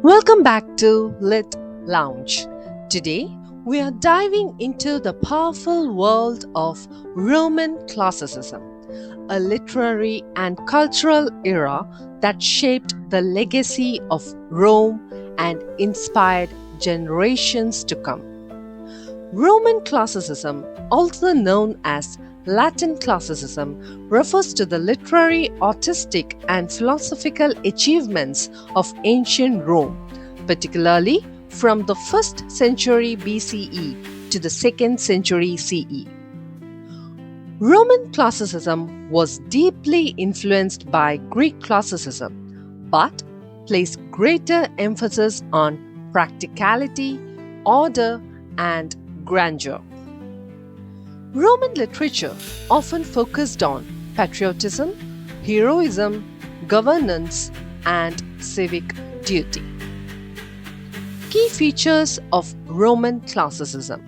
Welcome back to Lit Lounge. Today, we are diving into the powerful world of Roman Classicism, a literary and cultural era that shaped the legacy of Rome and inspired generations to come. Roman Classicism, also known as Latin Classicism, refers to the literary, artistic, and philosophical achievements of ancient Rome, particularly from the 1st century BCE to the 2nd century CE. Roman Classicism was deeply influenced by Greek Classicism, but placed greater emphasis on practicality, order, and grandeur. Roman literature often focused on patriotism, heroism, governance, and civic duty. Key features of Roman Classicism.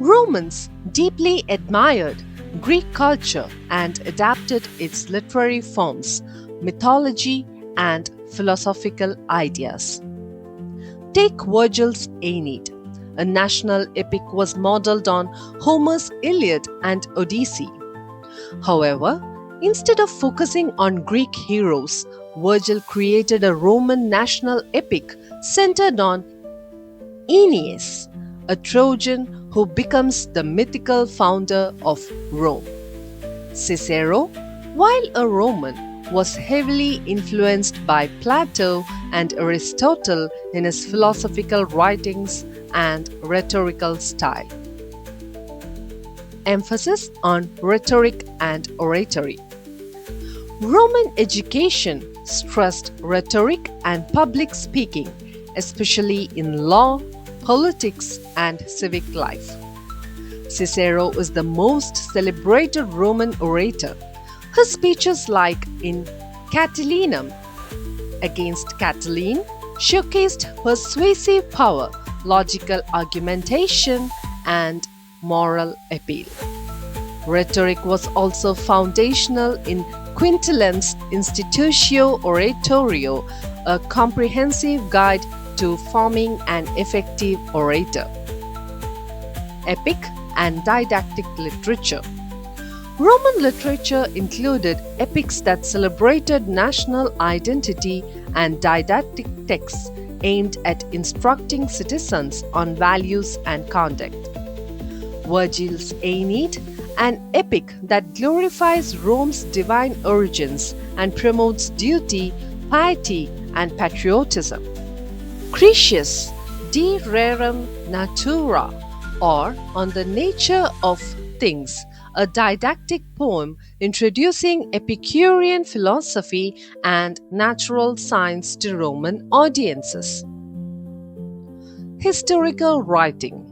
Romans deeply admired Greek culture and adapted its literary forms, mythology, and philosophical ideas. Take Virgil's Aeneid. A national epic was modeled on Homer's Iliad and Odyssey. However, instead of focusing on Greek heroes, Virgil created a Roman national epic centered on Aeneas, a Trojan who becomes the mythical founder of Rome. Cicero, while a Roman, was heavily influenced by Plato and Aristotle in his philosophical writings and rhetorical style. Emphasis on rhetoric and oratory. Roman education stressed rhetoric and public speaking, especially in law, politics, and civic life. Cicero is the most celebrated Roman orator. His speeches, like in Catilinum against Catiline, showcased persuasive power, logical argumentation, and moral appeal. Rhetoric was also foundational in Quintilian's Institutio Oratorio, a comprehensive guide to forming an effective orator. Epic and didactic literature. Roman literature included epics that celebrated national identity and didactic texts aimed at instructing citizens on values and conduct. Virgil's Aeneid, an epic that glorifies Rome's divine origins and promotes duty, piety, and patriotism. Critias De Rerum Natura, or On the Nature of Things, a didactic poem introducing Epicurean philosophy and natural science to Roman audiences. Historical writing.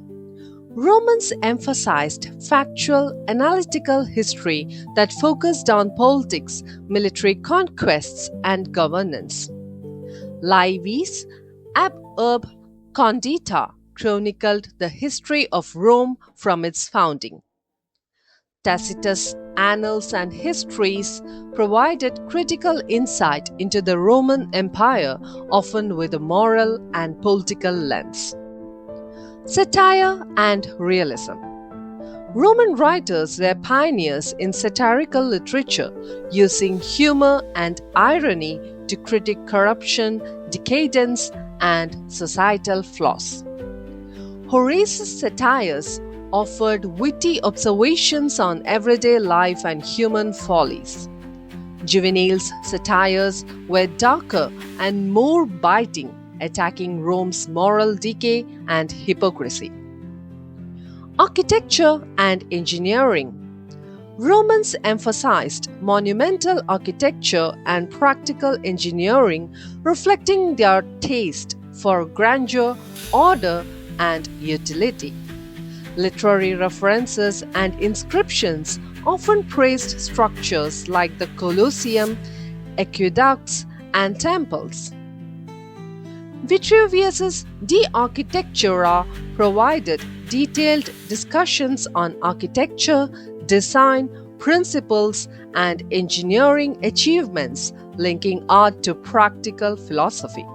Romans emphasized factual, analytical history that focused on politics, military conquests, and governance. Livy's Ab Urb Condita chronicled the history of Rome from its founding. Tacitus' Annals and Histories provided critical insight into the Roman Empire, often with a moral and political lens. Satire and realism. Roman writers were pioneers in satirical literature, using humor and irony to critique corruption, decadence, and societal flaws. Horace's satires offered witty observations on everyday life and human follies. Juvenal's satires were darker and more biting, attacking Rome's moral decay and hypocrisy. Architecture and engineering. Romans emphasized monumental architecture and practical engineering, reflecting their taste for grandeur, order, and utility. Literary references and inscriptions often praised structures like the Colosseum, aqueducts, and temples. Vitruvius's De Architectura provided detailed discussions on architecture, design, principles, and engineering achievements, linking art to practical philosophy.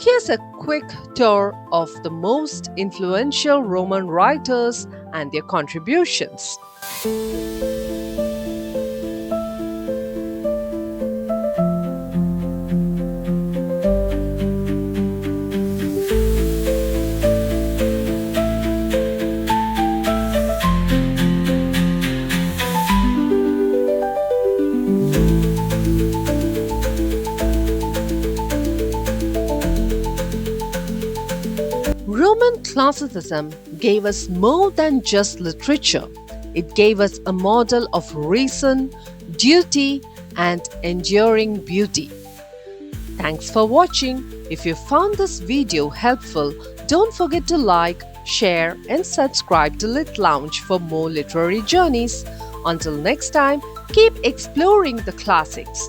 Here's a quick tour of the most influential Roman writers and their contributions. Roman classicism gave us more than just literature. It gave us a model of reason, duty, and enduring beauty. Thanks for watching. If you found this video helpful, don't forget to like, share, and subscribe to Lit Lounge for more literary journeys. Until next time, keep exploring the classics.